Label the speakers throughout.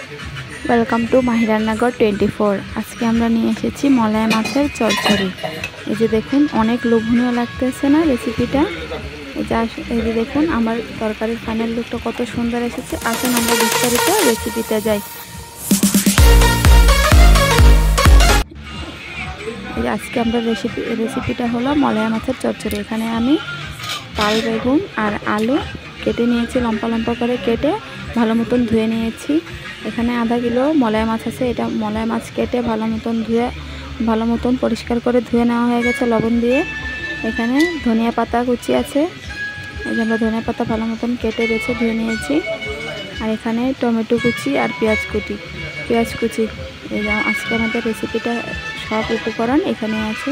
Speaker 1: Welcome to Mahi রান্নাঘর 24। আজকে আমরা নিয়ে এসেছি মলাই মাছের চচ্চড়ি। এই যে দেখুন, অনেক লোভনীয় লাগতেছে না রেসিপিটা? এই যে দেখুন আমার তরকারির ফাইনাল লুকটা কত সুন্দর এসেছে। আসুন আমরা বিস্তারিত রেসিপিতে যাই। এই যে আজকে আমরা রেসিপিটা হলো মলাই মাছের চচ্চড়ি। এখানে আমি তাল বেগুন আর আলু কেটে নিয়েছি, লম্বা লম্বা করে কেটে ভালো মতন ধুয়ে নিয়েছি। এখানে আধা কিলো মলাই মাছ আছে। এটা মলাই মাছ কেটে ভালো মতন পরিষ্কার করে ধুয়ে নেওয়া হয়ে গেছে লবণ দিয়ে। এখানে ধনিয়া পাতা কুচি আছে, এই যে আমরা ধনিয়া পাতা ভালো মতন কেটে বেছে ধুয়ে নিয়েছি। আর এখানে টমেটো কুচি আর পেঁয়াজ কুচি। এই যে আজকে আমাদের রেসিপিটা সব উপকরণ এখানে আছে।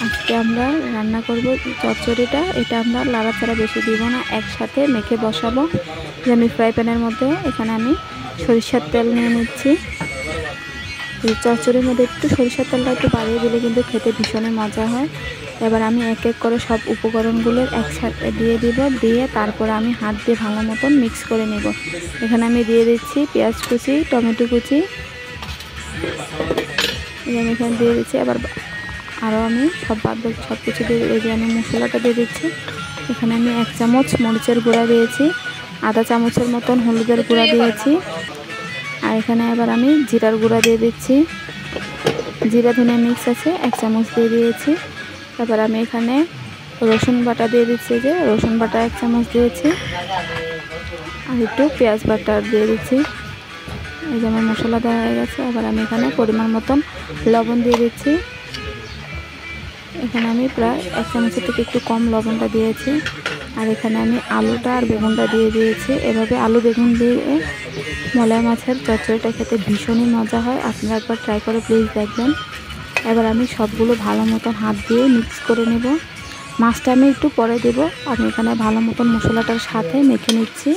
Speaker 1: আজকে আমরা রান্না করব চচ্চড়িটা। এটা আমরা লাড়াচাড়া বেশি দিব না, একসাথে মেখে বসাবো। যে আমি ফ্রাই প্যানের মধ্যে এখানে আমি সরিষার তেল নিয়ে নিচ্ছি। এই চচ্চড়ির মধ্যে একটু সরিষার তেলটা একটু বাড়িয়ে দিলে কিন্তু খেতে ভীষণই মজা হয়। এবার আমি এক এক করে সব উপকরণগুলো একসাথে দিয়ে তারপরে আমি হাত দিয়ে ভালো মতন মিক্স করে নেব। এখানে আমি দিয়ে দিচ্ছি পেঁয়াজ কুচি, টমেটো কুচি, আমি এখানে দিয়ে দিচ্ছি। আবার আরও আমি সব কিছু দিয়ে এই যে আমি মশলাটা দিয়ে দিচ্ছি। এখানে আমি 1 চামচ মরিচের গুঁড়া দিয়েছি, আধা চামচের মতন হলুদের গুঁড়া দিয়েছি। আর এখানে এবার আমি জিরার গুঁড়া দিয়ে দিচ্ছি। জিরা ধনে মিক্স আছে, 1 চামচ দিয়ে দিয়েছি। তারপর আমি এখানে রসুন বাটা দিয়ে দিচ্ছি, যে রসুন বাটা 1 চামচ দিয়েছি। আর একটু পেঁয়াজ বাটা দিয়ে দিচ্ছি। এই যে আমার মশলা দেওয়া হয়ে গেছে। এবার আমি এখানে পরিমাণ মতন লবণ দিয়ে দিচ্ছি। এখানে আমি প্রায় 1 চামচের থেকে একটু কম লবণটা দিয়েছি। আর এখানে আমি আলুটা আর বেগুনটা দিয়ে দিয়েছি। এভাবে আলু বেগুন দিয়ে মলাই মাছের চচ্চড়িটা খেতে ভীষণই মজা হয়। আপনারা একবার ট্রাই করে প্লিজ দেখবেন। এবার আমি সবগুলো ভালো মতন হাত দিয়ে মিক্স করে নেব। মাছটা আমি একটু পরে দেব। আমি এখানে ভালো মতন মশলাটার সাথে মেখে নিচ্ছি।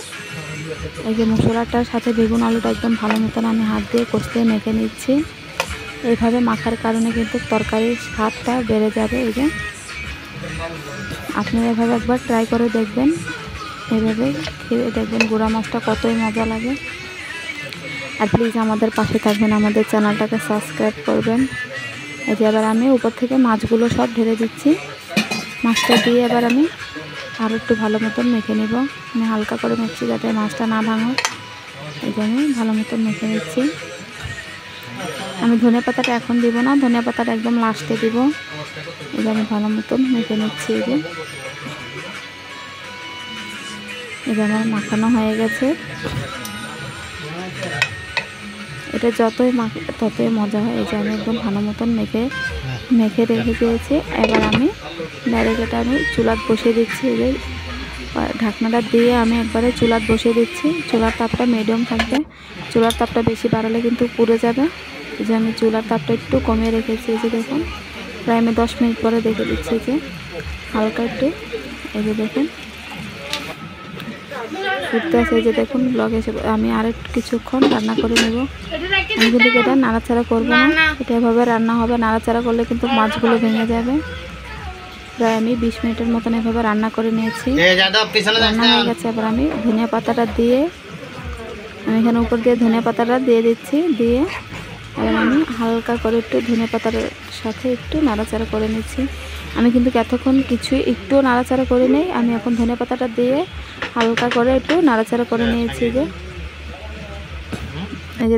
Speaker 1: এই যে মশলাটার সাথে বেগুন আলুটা একদম ভালো মতন আমি হাত দিয়ে কষতে মেখে নিচ্ছি। এইভাবে মাখার কারণে কিন্তু তরকারির স্বাদটা বেড়ে যাবে। এই যে আপনারা এভাবে একবার ট্রাই করে দেখবেন, এভাবে খেয়ে দেখবেন গুঁড়া মাছটা কতই মজা লাগে। আর প্লিজ আমাদের পাশে থাকবেন, আমাদের চ্যানেলটাকে সাবস্ক্রাইব করবেন। এই যে এবার আমি উপর থেকে মাছগুলো সব ঢেলে দিচ্ছি। মাছটা দিয়ে এবার আমি আরও একটু ভালো মতন মেখে নেব। আমি হালকা করে মেখছি যাতে মাছটা না ভাঙে। এই যে আমি ভালো মতন মেখে নিচ্ছি। আমি ধনিয়া পাতাটা এখন দিব না, ধনিয়া পাতাটা একদম লাস্টে দিব। এই যে আমি ভালো মতন মেখে নিচ্ছি। এই যে আমার মাখানো হয়ে গেছে। এটা যতই মাখে ততই মজা হয়। এই যে আমি একদম ভালো মতন মেখে রেখে দিয়েছি। এবার আমি ডাইরেক্ট এটা আমি চুলাত বসিয়ে দিচ্ছি। এই যে ঢাকনাটা দিয়ে আমি একবারে চুলাত বসিয়ে দিচ্ছি। চুলার তাপটা মিডিয়াম থাকবে, চুলার তাপটা বেশি বাড়ালে কিন্তু পুড়ে যাবে। এই যে আমি চুলার তাপটা একটু কমিয়ে রেখেছি। এই যে দেখুন প্রায় আমি 10 মিনিট পরে দেখে দিচ্ছি যে হালকা একটু, এই যে দেখুন ফুটতে আছে। এই যে দেখুন ব্লগে এসে আমি আর একটু কিছুক্ষণ রান্না করে নেব। আমি কিন্তু এটা নাড়াচাড়া করবো না, এটা এভাবে রান্না হবে। নাড়াচাড়া করলে কিন্তু মাছগুলো ভেঙে যাবে। প্রায় আমি 20 মিনিটের মতন এভাবে রান্না করে নিয়েছি। রান্না হয়ে গেছে। এবার আমি ধনিয়া পাতাটা দিয়ে আমি এখানে উপর দিয়ে ধনিয়া পাতাটা দিয়ে দিচ্ছি। দিয়ে এবার আমি হালকা করে একটু ধনিয়া পাতার সাথে একটু নাড়াচাড়া করে নিচ্ছি। আমি কিন্তু এতক্ষণ একটু নাড়াচাড়া করে নেই। আমি এখন ধনিয়া পাতাটা দিয়ে হালকা করে একটু নাড়াচাড়া করে নিয়েছি। যে এই যে